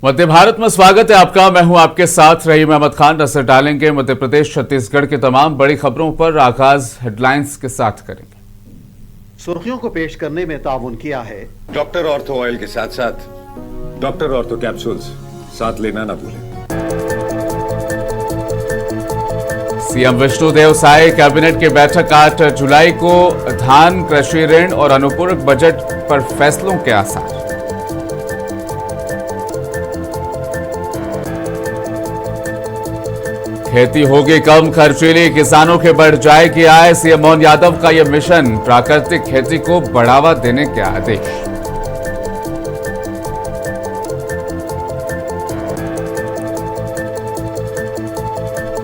मध्य भारत में स्वागत है आपका। मैं हूं आपके साथ रहीम अहमद खान। नजर डालेंगे मध्य प्रदेश छत्तीसगढ़ की तमाम बड़ी खबरों पर। आगाज हेडलाइंस के साथ करेंगे। सुर्खियों को पेश करने में ताउन किया है डॉक्टर ऑर्थो ऑयल के साथ साथ डॉक्टर ऑर्थो कैप्सूल्स साथ लेना ना भूलें। सीएम विष्णुदेव साय कैबिनेट की बैठक 8 जुलाई को। धान, कृषि ऋण और अनुपूरक बजट पर फैसलों के आसार। खेती होगी कम खर्चीली, किसानों के बढ़ जाएगी आय। सीएम मोहन यादव का यह मिशन। प्राकृतिक खेती को बढ़ावा देने के आदेश।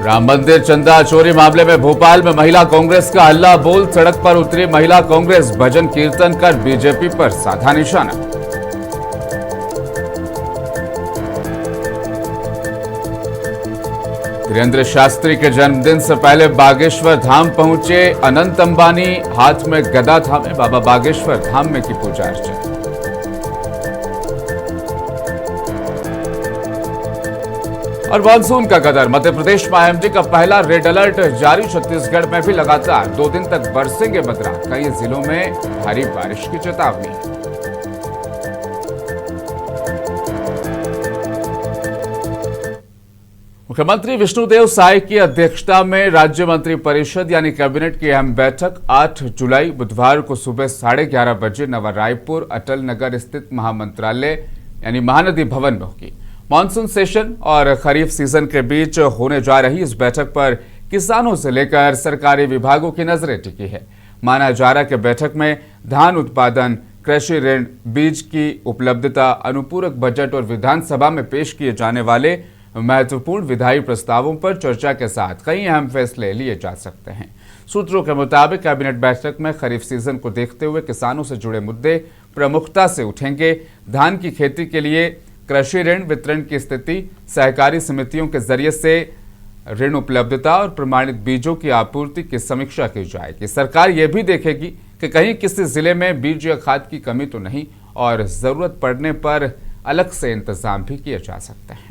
राम मंदिर चंदा चोरी मामले में भोपाल में महिला कांग्रेस का हल्ला बोल। सड़क पर उतरी महिला कांग्रेस, भजन कीर्तन कर बीजेपी पर साधा निशाना। वीरेंद्र शास्त्री के जन्मदिन से पहले बागेश्वर धाम पहुंचे अनंत अंबानी। हाथ में गदा थामे बाबा बागेश्वर धाम में की पूजा अर्चना। और मानसून का कदर। मध्य प्रदेश में आईएमडी का पहला रेड अलर्ट जारी। छत्तीसगढ़ में भी लगातार 2 दिन तक बरसेंगे बदरा। कई जिलों में भारी बारिश की चेतावनी। मुख्यमंत्री विष्णुदेव साय की अध्यक्षता में राज्य मंत्री परिषद यानी कैबिनेट की अहम बैठक 8 जुलाई बुधवार को सुबह 11:30 बजे नवा रायपुर अटल नगर स्थित महामंत्रालय यानी महानदी भवन में होगी। मानसून सेशन और खरीफ सीजन के बीच होने जा रही इस बैठक पर किसानों से लेकर सरकारी विभागों की नजरें टिकी है। माना जा रहा है कि बैठक में धान उत्पादन, कृषि ऋण, बीज की उपलब्धता, अनुपूरक बजट और विधानसभा में पेश किए जाने वाले महत्वपूर्ण विधायी प्रस्तावों पर चर्चा के साथ कई अहम फैसले लिए जा सकते हैं। सूत्रों के मुताबिक कैबिनेट बैठक में खरीफ सीजन को देखते हुए किसानों से जुड़े मुद्दे प्रमुखता से उठेंगे। धान की खेती के लिए कृषि ऋण वितरण की स्थिति, सहकारी समितियों के जरिए से ऋण उपलब्धता और प्रमाणित बीजों की आपूर्ति की समीक्षा की जाएगी। सरकार यह भी देखेगी कि कहीं किसी जिले में बीज या खाद की कमी तो नहीं और जरूरत पड़ने पर अलग से इंतजाम भी किए जा सकते हैं।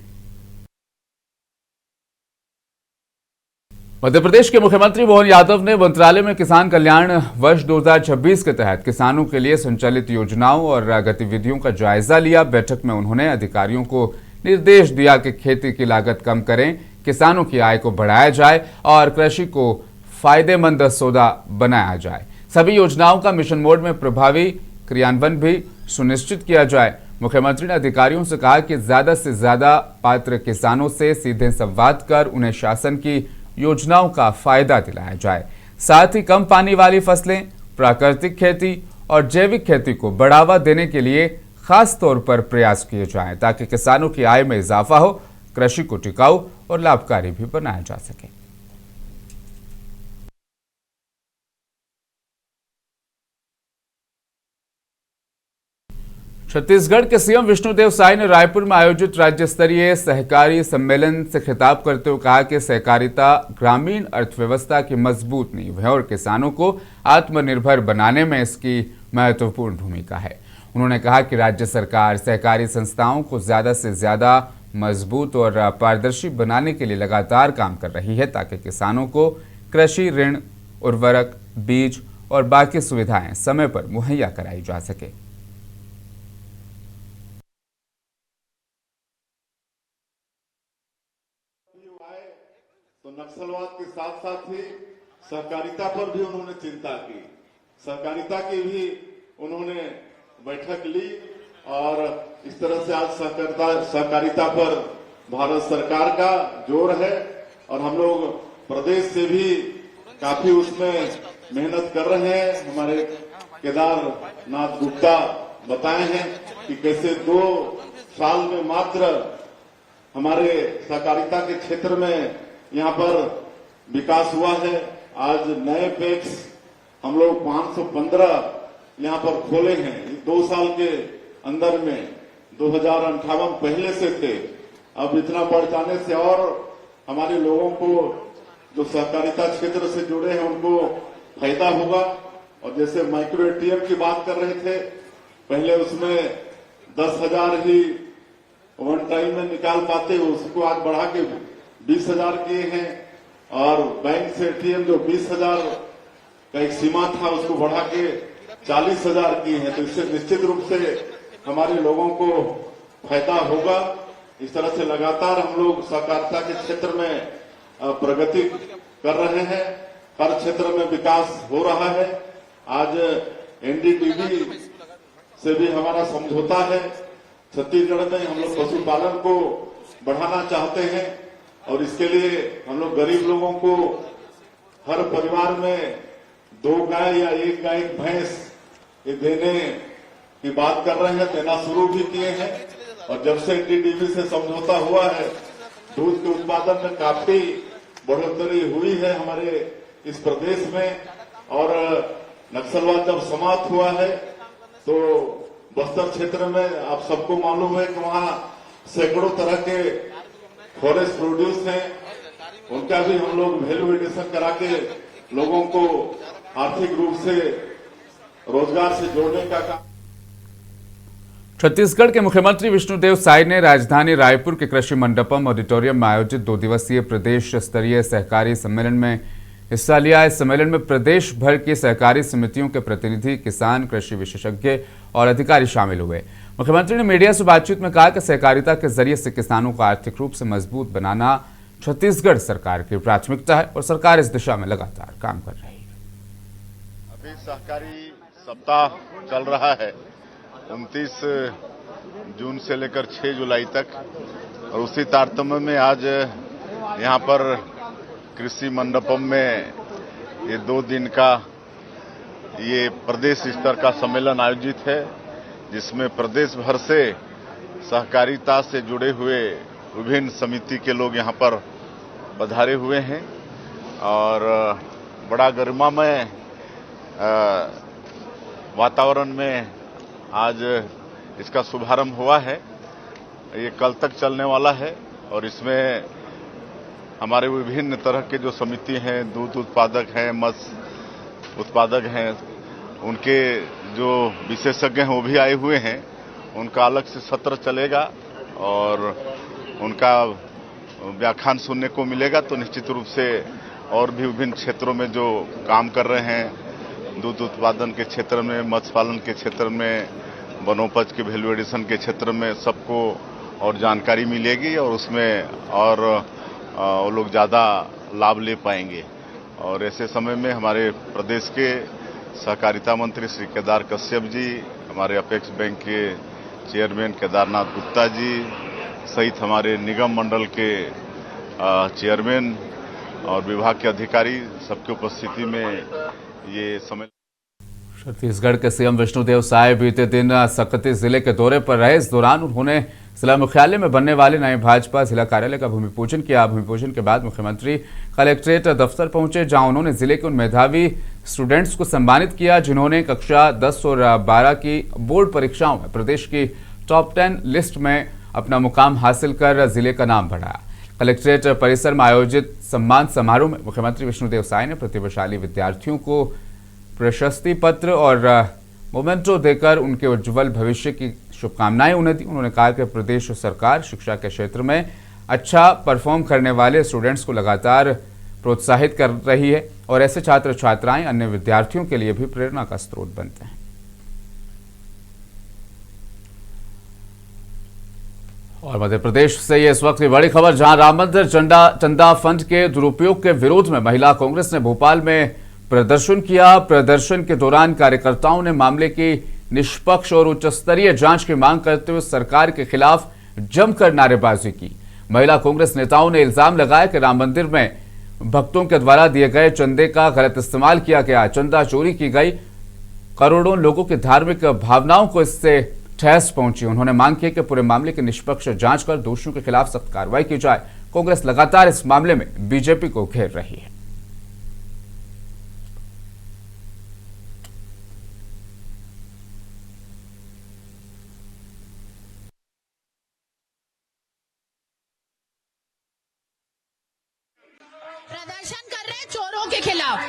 मध्य प्रदेश के मुख्यमंत्री मोहन यादव ने मंत्रालय में किसान कल्याण वर्ष 2026 के तहत किसानों के लिए संचालित योजनाओं और गतिविधियों का जायजा लिया। बैठक में उन्होंने अधिकारियों को निर्देश दिया कि खेती की लागत कम करें, किसानों की आय को बढ़ाया जाए और कृषि को फायदेमंद सौदा बनाया जाए। सभी योजनाओं का मिशन मोड में प्रभावी क्रियान्वयन भी सुनिश्चित किया जाए। मुख्यमंत्री ने अधिकारियों से कहा कि ज्यादा से ज्यादा पात्र किसानों से सीधे संवाद कर उन्हें शासन की योजनाओं का फायदा दिलाया जाए। साथ ही कम पानी वाली फसलें, प्राकृतिक खेती और जैविक खेती को बढ़ावा देने के लिए खास तौर पर प्रयास किए जाएं ताकि किसानों की आय में इजाफा हो, कृषि को टिकाऊ और लाभकारी भी बनाया जा सके। छत्तीसगढ़ के सीएम विष्णुदेव साय ने रायपुर में आयोजित राज्य स्तरीय सहकारी सम्मेलन से खिताब करते हुए कहा कि सहकारिता ग्रामीण अर्थव्यवस्था की मजबूत नींव है और किसानों को आत्मनिर्भर बनाने में इसकी महत्वपूर्ण भूमिका है। उन्होंने कहा कि राज्य सरकार सहकारी संस्थाओं को ज्यादा से ज्यादा मजबूत और पारदर्शी बनाने के लिए लगातार काम कर रही है ताकि किसानों को कृषि ऋण, उर्वरक, बीज और बाकी सुविधाएं समय पर मुहैया कराई जा सके। तो नक्सलवाद के साथ साथ ही सहकारिता पर भी उन्होंने चिंता की, सहकारिता की भी उन्होंने बैठक ली और इस तरह से आज सहकारिता पर भारत सरकार का जोर है और हम लोग प्रदेश से भी काफी उसमें मेहनत कर रहे हैं। हमारे केदारनाथ गुप्ता बताए हैं कि कैसे 2 साल में मात्र हमारे सहकारिता के क्षेत्र में यहाँ पर विकास हुआ है। आज नए पैक्स हम लोग 515 यहाँ पर खोले हैं 2 साल के अंदर में। 2058 पहले से थे, अब इतना बढ़ जाने से और हमारे लोगों को जो सहकारिता क्षेत्र से जुड़े हैं उनको फायदा होगा। और जैसे माइक्रो एटीएम की बात कर रहे थे, पहले उसमें 10,000 ही वन टाइम में निकाल पाते, उसको आज बढ़ा के 20,000 किए हैं। और बैंक से एटीएम जो 20,000 का एक सीमा था उसको बढ़ा के 40,000 किए हैं। तो इससे निश्चित रूप से हमारे लोगों को फायदा होगा। इस तरह से लगातार हम लोग सहकारिता के क्षेत्र में प्रगति कर रहे हैं, हर क्षेत्र में विकास हो रहा है। आज एनडीडीबी से भी हमारा समझौता है। छत्तीसगढ़ में हम लोग पशुपालन को बढ़ाना चाहते हैं और इसके लिए हम लोग गरीब लोगों को हर परिवार में 2 गाय या 1 गाय भैंस ये देने की बात कर रहे हैं, देना शुरू भी किए हैं। और जब से एनडीडीबी से समझौता हुआ है, दूध के उत्पादन में काफी बढ़ोतरी हुई है हमारे इस प्रदेश में। और नक्सलवाद जब समाप्त हुआ है तो बस्तर क्षेत्र में आप सबको मालूम है कि वहां सैकड़ों तरह के फॉरेस्ट प्रोड्यूस हैं, उनका भी हम लोग वैल्यू एडिशन करा के लोगों को आर्थिक रूप से रोजगार से जोड़ने का काम। छत्तीसगढ़ के मुख्यमंत्री विष्णुदेव साय ने राजधानी रायपुर के कृषि मंडपम ऑडिटोरियम में आयोजित 2 दिवसीय प्रदेश स्तरीय सहकारी सम्मेलन में हिस्सा लिया। इस सम्मेलन में प्रदेश भर की सहकारी समितियों के प्रतिनिधि, किसान, कृषि विशेषज्ञ और अधिकारी शामिल हुए। मुख्यमंत्री ने मीडिया से बातचीत में कहा कि सहकारिता के जरिए से किसानों को आर्थिक रूप से मजबूत बनाना छत्तीसगढ़ सरकार की प्राथमिकता है और सरकार इस दिशा में लगातार काम कर रही है। अभी सहकारी सप्ताह चल रहा है 29 जून से लेकर 6 जुलाई तक, और उसी तारतम्य में आज यहाँ पर कृषि मंडपम में ये 2 दिन का ये प्रदेश स्तर का सम्मेलन आयोजित है, जिसमें प्रदेश भर से सहकारिता से जुड़े हुए विभिन्न समिति के लोग यहाँ पर पधारे हुए हैं और बड़ा गरिमामय वातावरण में आज इसका शुभारंभ हुआ है। ये कल तक चलने वाला है और इसमें हमारे विभिन्न तरह के जो समिति हैं, दूध उत्पादक हैं, मत्स्य उत्पादक हैं, उनके जो विशेषज्ञ हैं वो भी आए हुए हैं। उनका अलग से सत्र चलेगा और उनका व्याख्यान सुनने को मिलेगा। तो निश्चित रूप से और भी विभिन्न क्षेत्रों में जो काम कर रहे हैं, दूध उत्पादन के क्षेत्र में, मत्स्य पालन के क्षेत्र में, वनोपज के वैल्यू एडिशन के क्षेत्र में सबको और जानकारी मिलेगी और उसमें और वो लोग ज़्यादा लाभ ले पाएंगे। और ऐसे समय में हमारे प्रदेश के सहकारिता मंत्री श्री केदार कश्यप जी, हमारे अपेक्स बैंक के चेयरमैन केदारनाथ गुप्ता जी सहित हमारे निगम मंडल के चेयरमैन और विभाग के अधिकारी सबकी उपस्थिति में ये सम्मेलन। छत्तीसगढ़ के सीएम विष्णुदेव साय बीते दिन सकती जिले के दौरे पर रहे। इस दौरान उन्होंने जिला मुख्यालय में बनने वाले नए भाजपा जिला कार्यालय का भूमि पूजन किया। भूमि पूजन के बाद मुख्यमंत्री कलेक्ट्रेट दफ्तर पहुंचे, जहां उन्होंने जिले के उन मेधावी स्टूडेंट्स को सम्मानित किया जिन्होंने कक्षा 10 और 12 की बोर्ड परीक्षाओं में प्रदेश की टॉप 10 लिस्ट में अपना मुकाम हासिल कर जिले का नाम बढ़ाया। कलेक्ट्रेट परिसर में आयोजित सम्मान समारोह में मुख्यमंत्री विष्णुदेव साय ने प्रतिभाशाली विद्यार्थियों को प्रशस्ति पत्र और मोमेंटो देकर उनके उज्जवल भविष्य की शुभकामनाएं उन्हें दी। उन्होंने कहा कि प्रदेश सरकार शिक्षा के क्षेत्र में अच्छा परफॉर्म करने वाले स्टूडेंट्स को लगातार प्रोत्साहित कर रही है और ऐसे छात्र छात्राएं अन्य विद्यार्थियों के लिए भी प्रेरणा का स्रोत बनते हैं। और मध्य प्रदेश से ये इस वक्त की बड़ी खबर, जहां राम मंदिर चंदा फंड के दुरुपयोग के विरोध में महिला कांग्रेस ने भोपाल में प्रदर्शन किया। प्रदर्शन के दौरान कार्यकर्ताओं ने मामले की निष्पक्ष और उच्च स्तरीय जांच की मांग करते हुए सरकार के खिलाफ जमकर नारेबाजी की। महिला कांग्रेस नेताओं ने इल्जाम लगाया कि राम मंदिर में भक्तों के द्वारा दिए गए चंदे का गलत इस्तेमाल किया गया, चंदा चोरी की गई, करोड़ों लोगों की धार्मिक भावनाओं को इससे ठेस पहुंची। उन्होंने मांग की कि पूरे मामले की निष्पक्ष जांच कर दोषियों के खिलाफ सख्त कार्रवाई की जाए। कांग्रेस लगातार इस मामले में बीजेपी को घेर रही है। प्रदर्शन कर रहे चोरों के खिलाफ।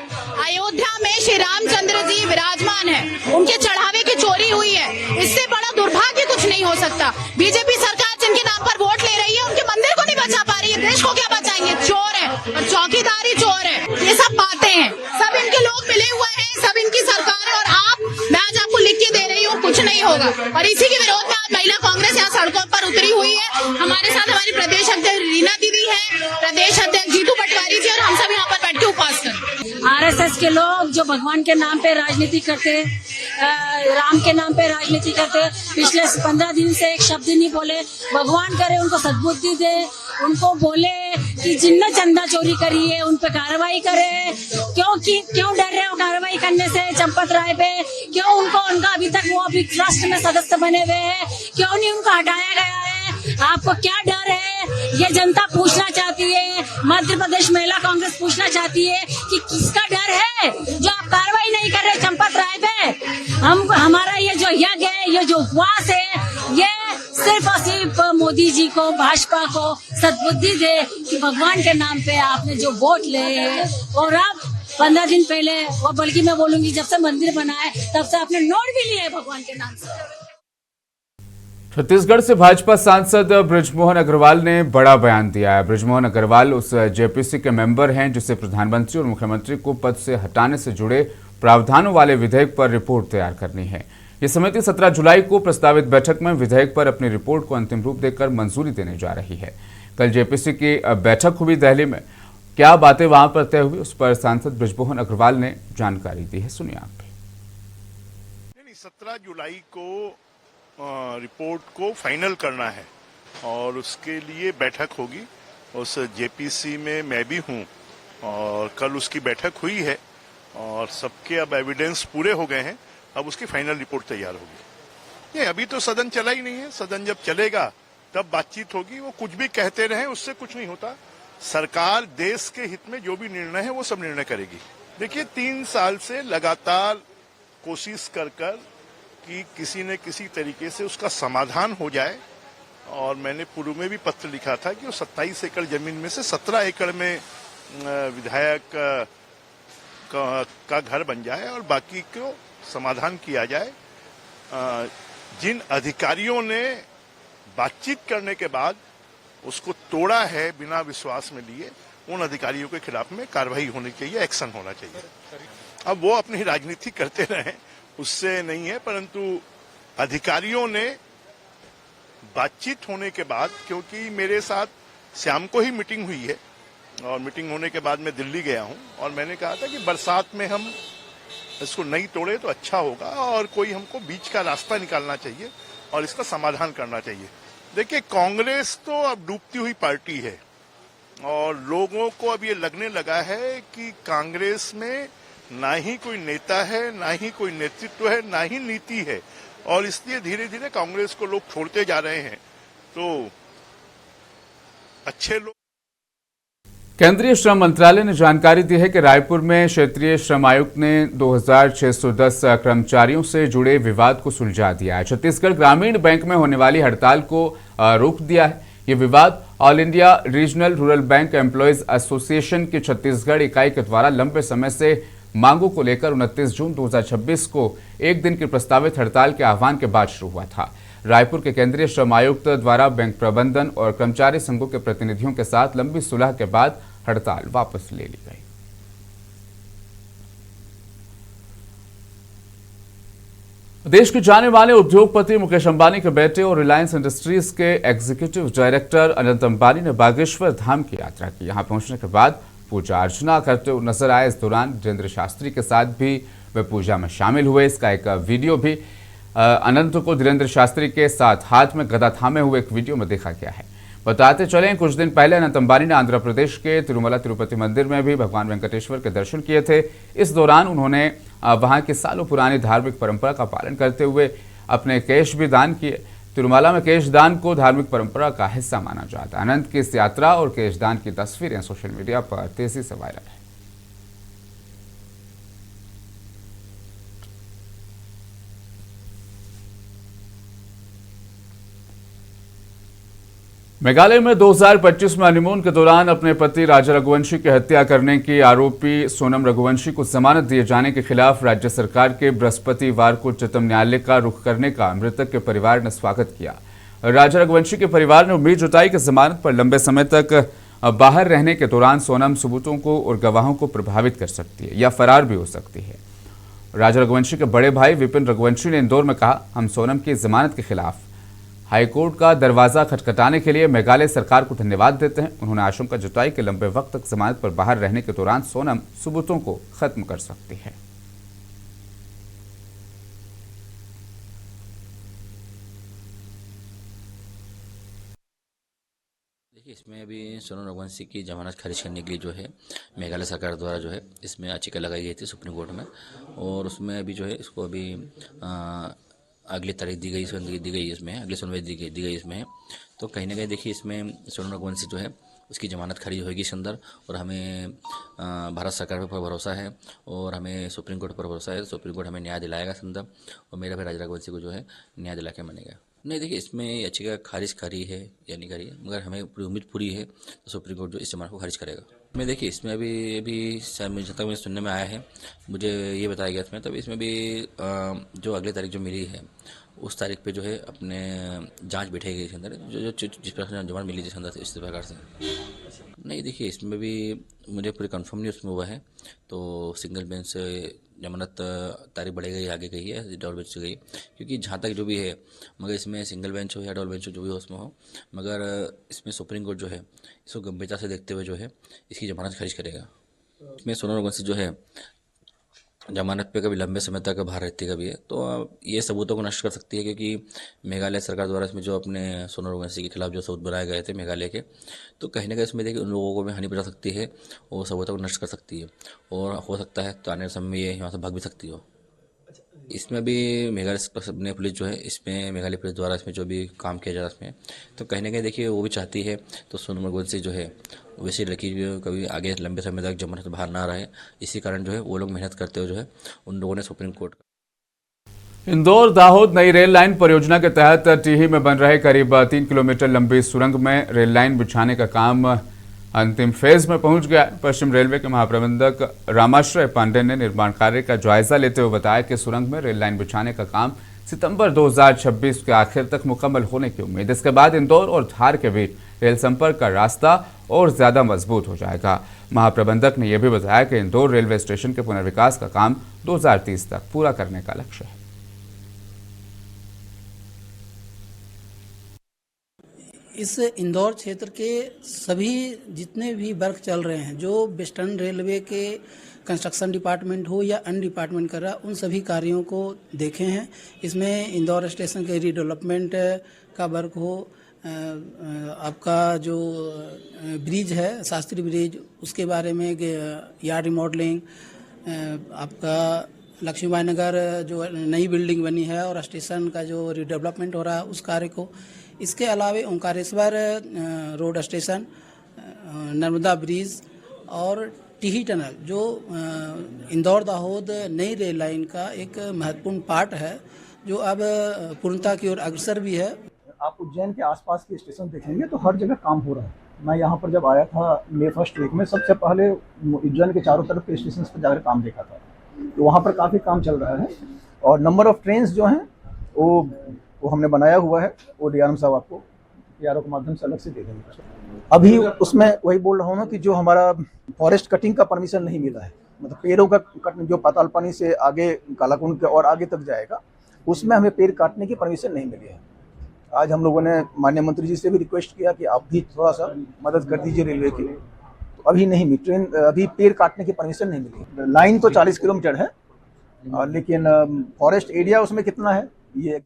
अयोध्या में श्री रामचंद्र जी विराजमान हैं, उनके चढ़ावे की चोरी हुई है। इससे बड़ा दुर्भाग्य कुछ नहीं हो सकता। बीजेपी सरकार जिनके नाम पर और चौकीदारी चोर है, ये सब बातें हैं, सब इनके लोग मिले हुए हैं, सब इनकी सरकार है। और मैं आज आपको लिख के दे रही हूँ, कुछ नहीं होगा। और इसी के विरोध में आज महिला कांग्रेस यहाँ सड़कों पर उतरी हुई है। हमारे साथ हमारी प्रदेश अध्यक्ष रीना दीदी है, प्रदेश अध्यक्ष जीतू पटवारी जी, और हम सब यहाँ पर बैठ के उपवास कर। आरएसएस के लोग जो भगवान के नाम पे राजनीति करते, राम के नाम पे राजनीति करते, पिछले 15 दिन से एक शब्द नहीं बोले। भगवान करे उनको सद्बुद्धि दे, उनको बोले कि जिनने चंदा चोरी करी है उन पे कार्रवाई करे। क्यों डर रहे हो कार्रवाई करने से चंपत राय पे? क्यों उनका अभी तक वो अभी ट्रस्ट में सदस्य बने हुए हैं, क्यों नहीं उनको हटाया गया है? आपको क्या डर है? ये जनता पूछना चाहती है, मध्य प्रदेश महिला कांग्रेस पूछना चाहती है कि किसका डर है जो आप कार्रवाई नहीं कर रहे चंपत राय पे? हमारा ये जो यज्ञ है, ये जो उपवास है, ये सिर्फ और सिर्फ मोदी जी को, भाजपा को सद्बुद्धि दे कि भगवान के नाम पे आपने जो वोट ले, और अब 15 दिन पहले, वो बल्कि मैं बोलूंगी जब से मंदिर बना है तब से आपने नोट भी लिए भगवान के नाम से। छत्तीसगढ़ से भाजपा सांसद बृजमोहन अग्रवाल ने बड़ा बयान दिया है। बृजमोहन अग्रवाल उस जेपीसी के मेंबर हैं जिसे प्रधानमंत्री और मुख्यमंत्री को पद से हटाने से जुड़े प्रावधानों वाले विधेयक पर रिपोर्ट तैयार करनी है। ये समिति 17 जुलाई को प्रस्तावित बैठक में विधेयक पर अपनी रिपोर्ट को अंतिम रूप देकर मंजूरी देने जा रही है। कल जेपीसी की बैठक हुई दिल्ली में, क्या बातें वहां पर तय हुई उस पर सांसद बृजमोहन अग्रवाल ने जानकारी दी है, सुनिए आप भी। 17 जुलाई को रिपोर्ट को फाइनल करना है और उसके लिए बैठक होगी। उस जेपीसी में मैं भी हूं और कल उसकी बैठक हुई है और सबके अब एविडेंस पूरे हो गए हैं। अब उसकी फाइनल रिपोर्ट तैयार होगी। ये अभी तो सदन चला ही नहीं है, सदन जब चलेगा तब बातचीत होगी। वो कुछ भी कहते रहे उससे कुछ नहीं होता। सरकार देश के हित में जो भी निर्णय है वो सब निर्णय करेगी। देखिए 3 साल से लगातार कोशिश कर कि किसी न किसी तरीके से उसका समाधान हो जाए, और मैंने पूर्व में भी पत्र लिखा था कि वो 27 एकड़ जमीन में से 17 एकड़ में विधायक का घर बन जाए और बाकी को समाधान किया जाए। जिन अधिकारियों ने बातचीत करने के बाद उसको तोड़ा है बिना विश्वास में लिए, उन अधिकारियों के खिलाफ में कार्रवाई होनी चाहिए, एक्शन होना चाहिए। अब वो अपनी राजनीति करते रहें, उससे नहीं है, परंतु अधिकारियों ने बातचीत होने के बाद, क्योंकि मेरे साथ शाम को ही मीटिंग हुई है और मीटिंग होने के बाद मैं दिल्ली गया हूं और मैंने कहा था कि बरसात में हम इसको नहीं तोड़े तो अच्छा होगा और कोई हमको बीच का रास्ता निकालना चाहिए और इसका समाधान करना चाहिए। देखिए कांग्रेस तो अब डूबती हुई पार्टी है और लोगों को अब ये लगने लगा है कि कांग्रेस में ना ही कोई नेता है, ना ही कोई नेतृत्व है, ना ही नीति है, और इसलिए धीरे धीरे कांग्रेस को लोग छोड़ते जा रहे हैं। तो अच्छे लोग। केंद्रीय श्रम मंत्रालय ने जानकारी दी है कि रायपुर में क्षेत्रीय श्रम आयुक्त ने 2610 कर्मचारियों से जुड़े विवाद को सुलझा दिया है। छत्तीसगढ़ ग्रामीण बैंक में होने वाली हड़ताल को रोक दिया है। ये विवाद all India regional rural bank employees association की छत्तीसगढ़ इकाई के द्वारा लंबे समय से मांगों को लेकर 29 जून 2026 को एक दिन की प्रस्तावित हड़ताल के आह्वान के बाद शुरू हुआ था। रायपुर के केंद्रीय श्रम आयुक्त द्वारा बैंक प्रबंधन और कर्मचारी संघों के प्रतिनिधियों के साथ लंबी सुलह के बाद हड़ताल वापस ले ली गई। देश के जाने माने उद्योगपति मुकेश अंबानी के बेटे और रिलायंस इंडस्ट्रीज के एग्जीक्यूटिव डायरेक्टर अनंत अंबानी ने बागेश्वर धाम की यात्रा की। यहां पहुंचने के बाद पूजा अर्चना करते हुए नजर आए। इस दौरान धीरेन्द्र शास्त्री के साथ भी वे पूजा में शामिल हुए। इसका एक वीडियो भी अनंत को धीरेन्द्र शास्त्री के साथ हाथ में गदा थामे हुए एक वीडियो में देखा गया है। बताते चलें, कुछ दिन पहले अनंत अंबानी ने आंध्र प्रदेश के तिरुमला तिरुपति मंदिर में भी भगवान वेंकटेश्वर के दर्शन किए थे। इस दौरान उन्होंने वहां की सालों पुरानी धार्मिक परंपरा का पालन करते हुए अपने केश भी दान किए। तिरुमला में केश दान को धार्मिक परंपरा का हिस्सा माना जाता है। अनंत की इस यात्रा और केश दान की तस्वीरें सोशल मीडिया पर तेजी से वायरल है। मेघालय में 2025 में हनीमून के दौरान अपने पति राजा रघुवंशी की हत्या करने की आरोपी सोनम रघुवंशी को जमानत दिए जाने के खिलाफ राज्य सरकार के बृहस्पतिवार को उच्चतम न्यायालय का रुख करने का मृतक के परिवार ने स्वागत किया। राजा रघुवंशी के परिवार ने उम्मीद जताई कि जमानत पर लंबे समय तक बाहर रहने के दौरान सोनम सबूतों को और गवाहों को प्रभावित कर सकती है या फरार भी हो सकती है। राजा रघुवंशी के बड़े भाई विपिन रघुवंशी ने इंदौर में कहा, हम सोनम की जमानत के खिलाफ हाईकोर्ट का दरवाजा खटखटाने के लिए मेघालय सरकार को धन्यवाद देते हैं। उन्होंने आशंका जताई कि लंबे वक्त तक जमानत पर बाहर रहने के दौरान सोनम सबूतों को खत्म कर सकती है। देखिए, इसमें अभी सोनम रघुवंशी की जमानत खारिज करने के लिए जो है मेघालय सरकार द्वारा जो है इसमें याचिका लगाई गई थी सुप्रीम कोर्ट में, और उसमें अभी जो है इसको अभी अगली तारीख दी गई इसमें अगली सुनवाई दी गई इसमें। तो कहीं ना कहीं देखिए इसमें सोनम रघुवंशी जो है उसकी जमानत खारिज होगी इसके अंदर, और हमें भारत सरकार पर भरोसा है और हमें सुप्रीम कोर्ट पर भरोसा है। सुप्रीम कोर्ट हमें न्याय दिलाएगा इस अंदर, और मेरा भाई राजा रघुवंशी को जो है न्याय दिला के मानेगा। नहीं, देखिए इसमें याचिका खारिज करी है या नहीं करी है, मगर हमें पूरी उम्मीद पूरी है तो सुप्रीम कोर्ट जो इस जमानत को खारिज करेगा। मैं देखिए इसमें अभी जहाँ तक मुझे सुनने में आया है, मुझे ये बताया गया इसमें, तब इसमें भी जो अगली तारीख जो मिली है उस तारीख पे जो है अपने जांच बैठेगी इसके अंदर, जो जिस प्रकार से जमानत मिली जिस अंदर इस प्रकार से। नहीं, देखिए इसमें भी मुझे पूरी कंफर्म नहीं उसमें हुआ है, तो सिंगल बेंच से जमानत तारीख बढ़ेगी आगे गई है, डबल बेंच से गई, क्योंकि जहाँ तक जो भी है, मगर इसमें सिंगल बेंच हो या डबल बेंच हो जो भी हो उसमें हो, मगर इसमें सुप्रीम कोर्ट जो है इसको गंभीरता से देखते हुए जो है इसकी जमानत खारिज करेगा। इसमें सोनम रघुवंशी जो है जमानत पे कभी लंबे समय तक बाहर रहती कभी है, तो ये सबूतों को नष्ट कर सकती है, क्योंकि मेघालय सरकार द्वारा इसमें जो अपने सोनम रघुवंशी के खिलाफ जो सबूत बनाए गए थे मेघालय के, तो कहीं ना कहीं इसमें देखिए उन लोगों को भी हानि पहुंचा सकती है और सबूतों को नष्ट कर सकती है, और हो सकता है तो आने समय में ये यहाँ से भाग भी सकती हो। इसमें भी मेघालय पुलिस जो है इसमें मेघालय पुलिस द्वारा इसमें जो भी काम किया जा रहा है इसमें, तो कहीं ना कहीं देखिए वो भी चाहती है तो सोनम रघुवंशी जो है वैसी लड़की कभी आगे लंबे समय तक जमानत से बाहर ना रहे, इसी कारण जो है वो लोग मेहनत करते हुए जो है उन लोगों ने सुप्रीम कोर्ट। इंदौर दाहोद नई रेल लाइन परियोजना के तहत टीही में बन रहे करीब 3 किलोमीटर लंबी सुरंग में रेल लाइन बिछाने का काम अंतिम फेज में पहुंच गया। पश्चिम रेलवे के महाप्रबंधक रामाश्रय पांडे ने निर्माण कार्य का जायजा लेते हुए बताया कि सुरंग में रेल लाइन बिछाने का काम सितंबर 2026 के आखिर तक मुकम्मल होने की उम्मीद। इसके बाद इंदौर और धार के बीच रेल संपर्क का रास्ता और ज्यादा मजबूत हो जाएगा। महाप्रबंधक ने यह भी बताया कि इंदौर रेलवे स्टेशन के पुनर्विकास का काम 2030 तक पूरा करने का लक्ष्य है। इस इंदौर क्षेत्र के सभी जितने भी वर्क चल रहे हैं, जो वेस्टर्न रेलवे के कंस्ट्रक्शन डिपार्टमेंट हो या अन्य डिपार्टमेंट कर रहा, उन सभी कार्यों को देखे हैं। इसमें इंदौर स्टेशन के रीडेवलपमेंट का वर्क हो, आपका जो ब्रिज है शास्त्री ब्रिज उसके बारे में यार्ड रिमॉडलिंग, आपका लक्ष्मीबाई नगर जो नई बिल्डिंग बनी है और स्टेशन का जो रीडेवलपमेंट हो रहा है उस कार्य को, इसके अलावा Omkareshwar road station, Narmada bridge और टीही टनल जो इंदौर दाहोद नई रेल लाइन का एक महत्वपूर्ण पार्ट है, जो अब पूर्णता की ओर अग्रसर भी है। आप उज्जैन के आसपास के स्टेशन देखेंगे तो हर जगह काम हो रहा है। मैं यहाँ पर जब आया था मई फर्स्ट वीक में, सबसे पहले उज्जैन के चारों तरफ के स्टेशन पर जाकर काम देखा था, तो वहाँ पर काफ़ी काम चल रहा है। और नंबर ऑफ ट्रेन जो हैं वो हमने बनाया हुआ है, वो डीआरएम साहब आपको पीआरओ के माध्यम से अलग से दे देंगे। अभी उसमें वही बोल रहा हूँ ना कि जो हमारा फॉरेस्ट कटिंग का परमिशन नहीं मिला है, मतलब पेड़ों का कट जो पाताल पानी से आगे कालाकुंड के और आगे तक जाएगा, उसमें हमें पेड़ काटने की परमिशन नहीं मिली है। आज हम लोगों ने माननीय मंत्री जी से भी रिक्वेस्ट किया कि आप भी थोड़ा सा मदद कर दीजिए रेलवे की, तो अभी नहीं मिली ट्रेन, अभी पेड़ काटने की परमिशन नहीं मिली। लाइन तो 40 किलोमीटर है, लेकिन फॉरेस्ट एरिया उसमें कितना है ये।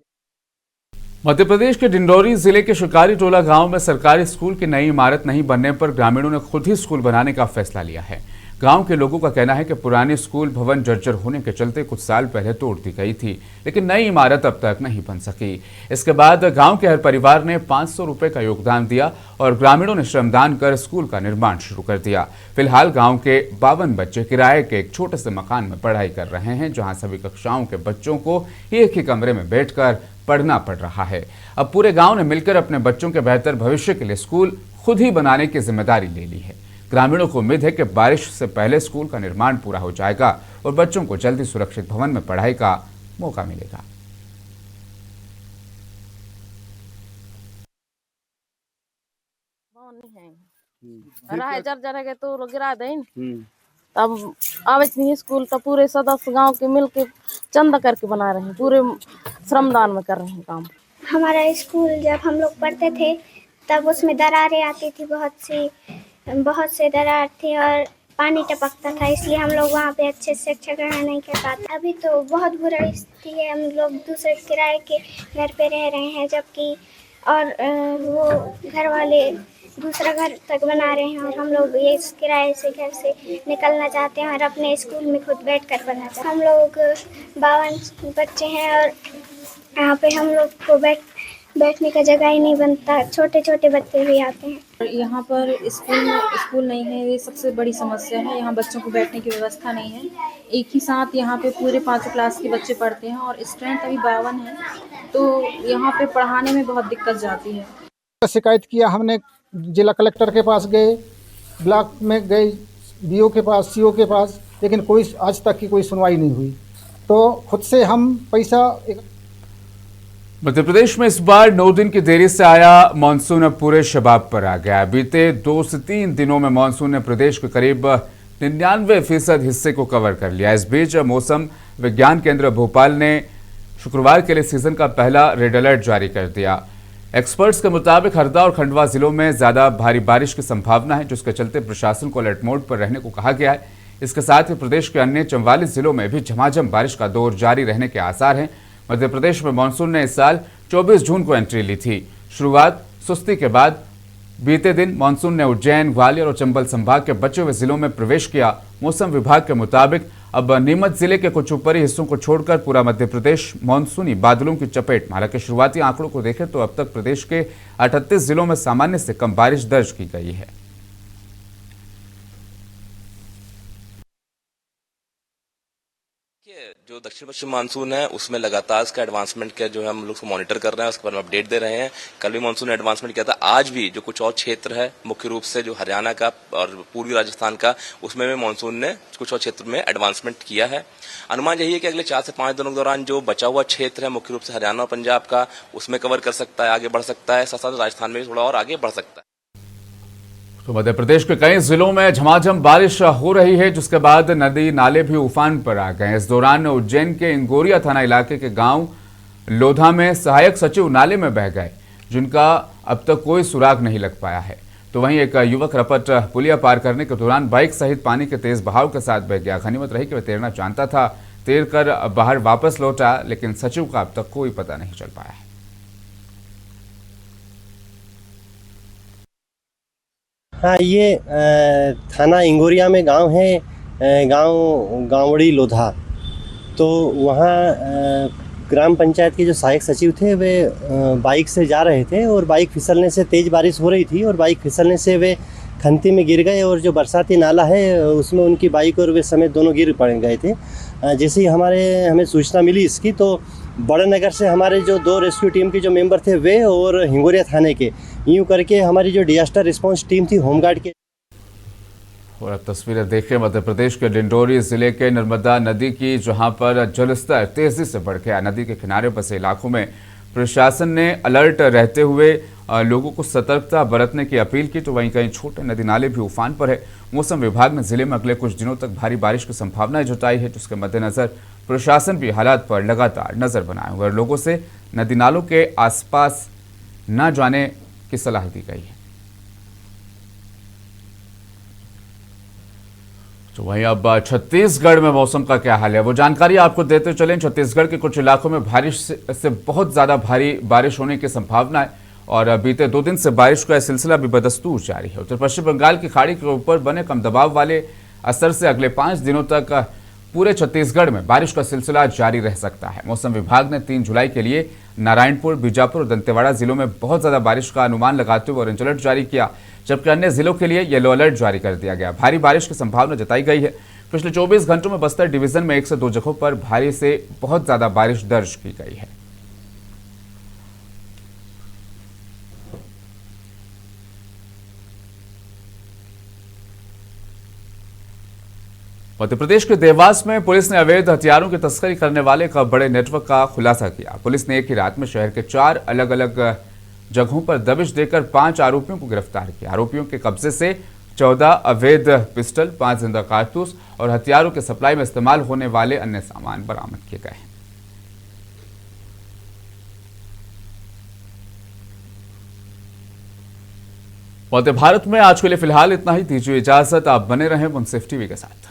मध्य प्रदेश के डिंडौरी जिले के शिकारी टोला गांव में सरकारी स्कूल की नई इमारत नहीं बनने पर ग्रामीणों ने खुद ही स्कूल बनाने का फैसला लिया है। गांव के लोगों का कहना है कि पुरानी स्कूल भवन जर्जर होने के चलते कुछ साल पहले तोड़ दी गई थी, लेकिन नई इमारत अब तक नहीं बन सकी। इसके बाद गांव के हर परिवार ने 500 रुपए का योगदान दिया और ग्रामीणों ने श्रमदान कर स्कूल का निर्माण शुरू कर दिया। फिलहाल गांव के 52 बच्चे किराए के एक छोटे से मकान में पढ़ाई कर रहे हैं, जहां सभी कक्षाओं के बच्चों को एक ही कमरे में बैठकर पढ़ना पड़ रहा है। अब पूरे गांव ने मिलकर अपने बच्चों के बेहतर भविष्य के लिए स्कूल खुद ही बनाने की जिम्मेदारी ले ली है। ग्रामीणों को उम्मीद है कि बारिश से पहले स्कूल का निर्माण पूरा हो जाएगा और बच्चों को जल्दी सुरक्षित भवन में पढ़ाई का मौका मिलेगा। रहा जर गए तो गिरा दें तब आवत नहीं स्कूल तो पूरे सदस्य गांव के मिल के चंदा करके बना रहे हैं, पूरे श्रमदान में कर रहे हैं काम। हमारा स्कूल जब हम लोग पढ़ते थे तब उसमें दरारें आती थी, बहुत से दरार थी और पानी टपकता था, इसलिए हम लोग वहाँ पे अच्छे से शिक्षा ग्रहण नहीं कर पाते। अभी तो बहुत बुरा स्थिति है, हम लोग दूसरे किराए के घर पे रह रहे हैं, जबकि और वो घर वाले दूसरा घर तक बना रहे हैं और हम लोग ये किराए से घर से निकलना चाहते हैं और अपने स्कूल में खुद बैठकर पढ़ना चाहते हैं। हम लोग 52 बच्चे हैं और यहाँ पे हम लोग को बैठने का जगह ही नहीं बनता, छोटे छोटे बच्चे भी आते हैं। यहाँ पर स्कूल नहीं है, ये सबसे बड़ी समस्या है। यहाँ बच्चों को बैठने की व्यवस्था नहीं है। एक ही साथ यहाँ पे पूरे 5 क्लास के बच्चे पढ़ते हैं और स्ट्रेंथ अभी 52 है, तो यहाँ पे पढ़ाने में बहुत दिक्कत जाती है। शिकायत किया हमने, जिला कलेक्टर के पास गए, ब्लॉक में गए, बीओ के पास, सीओ के पास, लेकिन कोई आज तक की कोई सुनवाई नहीं हुई। तो खुद से हम पैसा मध्य प्रदेश में इस बार 9 दिन की देरी से आया मानसून अब पूरे शबाब पर आ गया। बीते 2 से 3 दिनों में मानसून ने प्रदेश के करीब 99% हिस्से को कवर कर लिया। इस बीच मौसम विज्ञान केंद्र भोपाल ने शुक्रवार के लिए सीजन का पहला रेड अलर्ट जारी कर दिया। एक्सपर्ट्स के मुताबिक हरदा और खंडवा जिलों में ज्यादा भारी बारिश की संभावना है, जिसके चलते प्रशासन को अलर्ट मोड पर रहने को कहा गया है। इसके साथ ही प्रदेश के अन्य 44 जिलों में भी झमाझम बारिश का दौर जारी रहने के आसार हैं। मध्य प्रदेश में मानसून ने इस साल 24 जून को एंट्री ली थी। शुरुआत सुस्ती के बाद बीते दिन मानसून ने उज्जैन, ग्वालियर और चंबल संभाग के बचे हुए जिलों में प्रवेश किया। मौसम विभाग के मुताबिक अब नीमच जिले के कुछ ऊपरी हिस्सों को छोड़कर पूरा मध्य प्रदेश मानसूनी बादलों की चपेट में। हालांकि शुरुआती आंकड़ों को देखें तो अब तक प्रदेश के 38 जिलों में सामान्य से कम बारिश दर्ज की गई है। जो दक्षिण पश्चिम मानसून है उसमें लगातार इसका एडवांसमेंट का जो है हम लोग मॉनिटर कर रहे हैं, उसके बारे में अपडेट दे रहे हैं। कल भी मानसून ने एडवांसमेंट किया था, आज भी जो कुछ और क्षेत्र है मुख्य रूप से जो हरियाणा का और पूर्वी राजस्थान का, उसमें भी मानसून ने कुछ और क्षेत्र में एडवांसमेंट किया है। अनुमान यही है कि अगले 4 से 5 दिनों के दौरान जो बचा हुआ क्षेत्र है मुख्य रूप से हरियाणा और पंजाब का, उसमें कवर कर सकता है, आगे बढ़ सकता है, साथ साथ राजस्थान में भी थोड़ा और आगे बढ़ सकता है। तो मध्य प्रदेश के कई जिलों में झमाझम बारिश हो रही है, जिसके बाद नदी नाले भी उफान पर आ गए। इस दौरान उज्जैन के इंगोरिया थाना इलाके के गांव लोधा में सहायक सचिव नाले में बह गए, जिनका अब तक कोई सुराग नहीं लग पाया है। तो वहीं एक युवक रपट पुलिया पार करने के दौरान बाइक सहित पानी के तेज बहाव के साथ बह गया। गनीमत रही कि वह तैरना जानता था, तैर कर बाहर वापस लौटा, लेकिन सचिव का अब तक कोई पता नहीं चल पाया है। हाँ, ये थाना इंगोरिया में गांव है, गांवड़ी लोधा। तो वहाँ ग्राम पंचायत के जो सहायक सचिव थे वे बाइक से जा रहे थे और बाइक फिसलने से, तेज़ बारिश हो रही थी और बाइक फिसलने से वे खंती में गिर गए और जो बरसाती नाला है उसमें उनकी बाइक और वे समेत दोनों गिर पड़ गए थे। जैसे ही हमें सूचना मिली इसकी, तो बड़े नगर से हमारे जो 2 रेस्क्यू टीम के जो मेंबर थे वे और हिंगोरिया थाने के, यूं करके हमारी जो डिजास्टर रिस्पांस टीम थी होमगार्ड के। और अब तस्वीरें देखें मध्य प्रदेश के डिंडोरी जिले के नर्मदा नदी की, जहां पर जलस्तर तेजी से बढ़ गया। नदी के किनारे बसे इलाकों में प्रशासन ने अलर्ट रहते हुए लोगों को सतर्कता बरतने की अपील की। तो वहीं कई छोटे नदी नाले भी उफान पर है। मौसम विभाग ने जिले में अगले कुछ दिनों तक भारी बारिश की संभावनाएं जताई है, जिसके मद्देनजर प्रशासन भी हालात पर लगातार नजर बनाए हुए और लोगों से नदी नालों के आसपास न जाने की सलाह दी गई है। तो वहीं अब छत्तीसगढ़ में मौसम का क्या हाल है, वो जानकारी आपको देते चलें। छत्तीसगढ़ के कुछ इलाकों में बारिश से बहुत ज्यादा भारी बारिश होने की संभावना है और बीते 2 दिन से बारिश का सिलसिला भी बदस्तूर जारी है। उत्तर पश्चिम बंगाल की खाड़ी के ऊपर बने कम दबाव वाले असर से अगले 5 दिनों तक पूरे छत्तीसगढ़ में बारिश का सिलसिला जारी रह सकता है। मौसम विभाग ने 3 जुलाई के लिए नारायणपुर, बीजापुर और दंतेवाड़ा जिलों में बहुत ज्यादा बारिश का अनुमान लगाते हुए ऑरेंज अलर्ट जारी किया, जबकि अन्य जिलों के लिए येलो अलर्ट जारी कर दिया गया। भारी बारिश की संभावना जताई गई है। पिछले 24 घंटों में बस्तर डिवीजन में 1 से 2 जगहों पर भारी से बहुत ज्यादा बारिश दर्ज की गई है। मध्य प्रदेश के देवास में पुलिस ने अवैध हथियारों की तस्करी करने वाले एक बड़े नेटवर्क का खुलासा किया। पुलिस ने एक ही रात में शहर के 4 अलग अलग जगहों पर दबिश देकर 5 आरोपियों को गिरफ्तार किया। आरोपियों के कब्जे से 14 अवैध पिस्टल, 5 जिंदा कारतूस और हथियारों के सप्लाई में इस्तेमाल होने वाले अन्य सामान बरामद किए गए हैं। वंदे भारत में आज के लिए फिलहाल इतना ही। दीजिए इजाजत, आप बने रहें मुंसिफ टीवी के साथ।